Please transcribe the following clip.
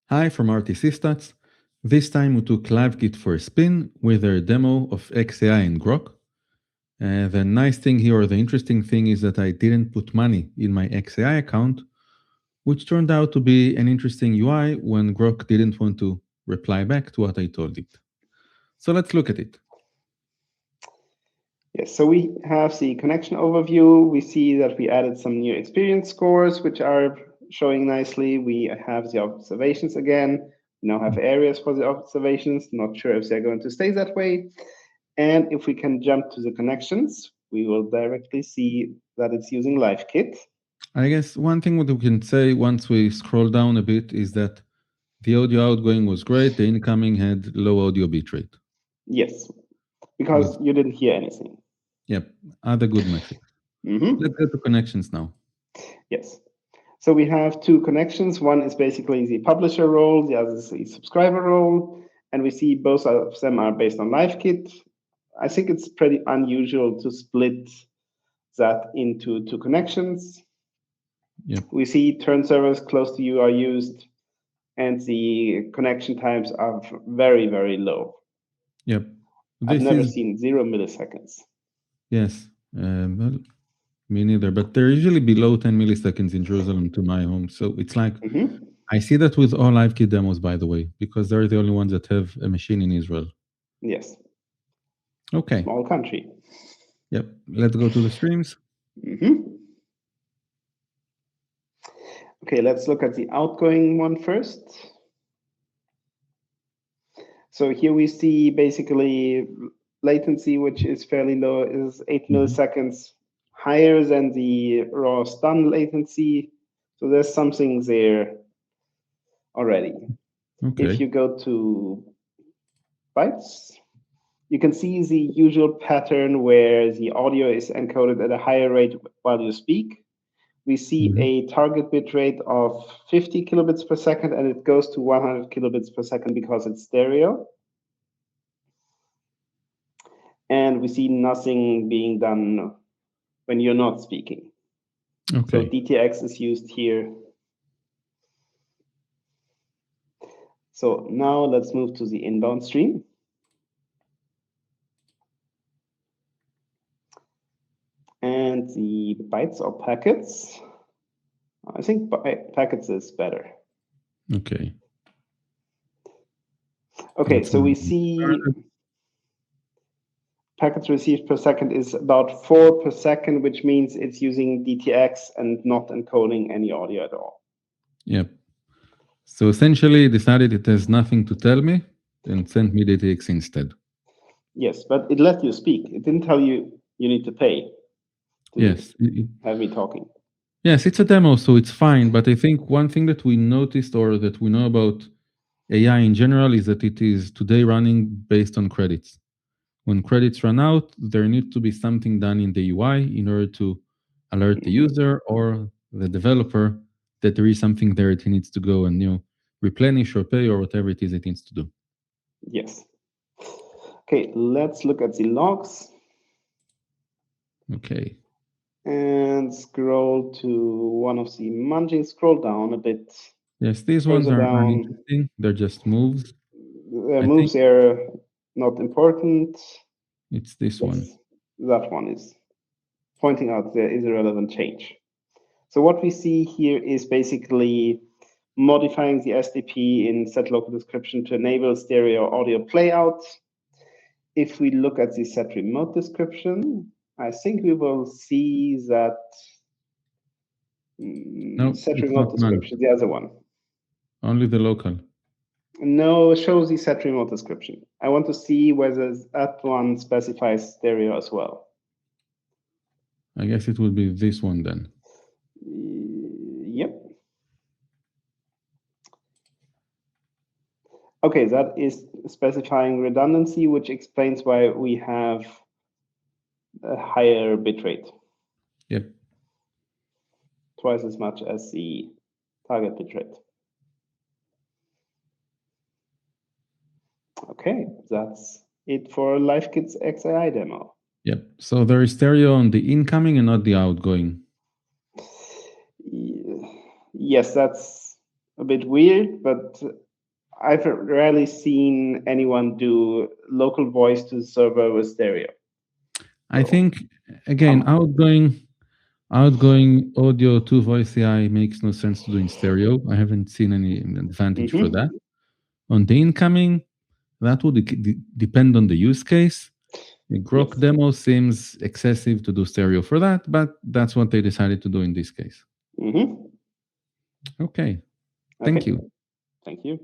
Hi from rtcStats. This time we took LiveKit for a spin with their demo of xAI and Grok. The nice thing here, or the interesting thing, is that I didn't put money in my xAI account, which turned out to be an interesting UI when Grok didn't want to reply back to what I told it. So let's look at it. Yes, so we have the connection overview. We see that we added some new experience scores, which are showing nicely. We have the observations again. We now have areas for the observations. Not sure if they're going to stay that way. And if we can jump to the connections, we will directly see that it's using LiveKit. I guess one thing what we can say once we scroll down a bit is that the audio outgoing was great. The incoming had low audio bitrate. Yes, because you didn't hear anything. Yep, other good metrics. Let's go to connections now. Yes. So we have two connections. One is basically the publisher role, the other is the subscriber role. And we see both of them are based on LiveKit. I think it's pretty unusual to split that into two connections. Yep. We see turn servers close to you are used, and the connection times are very, very low. Yep. I've never seen 0 milliseconds. Yes. Well, me neither. But they're usually below 10 milliseconds in Jerusalem to my home. So it's like, I see that with all LiveKit demos, by the way, because they're the only ones that have a machine in Israel. Yes. Okay. Small country. Yep. Let's go to the streams. Okay, let's look at the outgoing one first. So here we see basically latency, which is fairly low, is 8 milliseconds higher than the raw stun latency. So there's something there already. Okay. If you go to bytes, you can see the usual pattern where the audio is encoded at a higher rate while you speak. We see a target bit rate of 50 kilobits per second, and it goes to 100 kilobits per second because it's stereo. And we see nothing being done when you're not speaking. Okay. So DTX is used here. So now let's move to the inbound stream. And the bytes or packets. I think packets is better. Okay. Okay, so we see packets received per second is about 4 per second, which means it's using DTX and not encoding any audio at all. Yep. So essentially, it decided it has nothing to tell me and sent me DTX instead. Yes, but it let you speak. It didn't tell you you need to pay to have me talking. Yes, it's a demo, so it's fine. But I think one thing that we noticed or that we know about AI in general is that it is today running based on credits. When credits run out, there needs to be something done in the UI in order to alert the user or the developer that there is something there that he needs to go and replenish or pay or whatever it is it needs to do. Yes. Okay, let's look at the logs. Okay. And scroll to one of the munging. Scroll down a bit. Yes, these ones are interesting. They're just moves. Moves are not important. It's this one. That one is pointing out there is a relevant change. So what we see here is basically modifying the SDP in set local description to enable stereo audio playout. If we look at the set remote description, I think we will see that set remote description, the other one. Only the local. No, show the set remote description. I want to see whether that one specifies stereo as well. I guess it will be this one then. Yep. Okay, that is specifying redundancy, which explains why we have a higher bitrate. Yep. Twice as much as the target bitrate. Okay, that's it for LiveKit's xAI demo. Yep. So there is stereo on the incoming and not the outgoing. Yes, that's a bit weird, but I've rarely seen anyone do local voice to the server with stereo. I think, again, outgoing audio to voice AI makes no sense to do in stereo. I haven't seen any advantage for that. On the incoming, that would depend on the use case. The Grok demo seems excessive to do stereo for that, but that's what they decided to do in this case. Okay. Thank you. Thank you.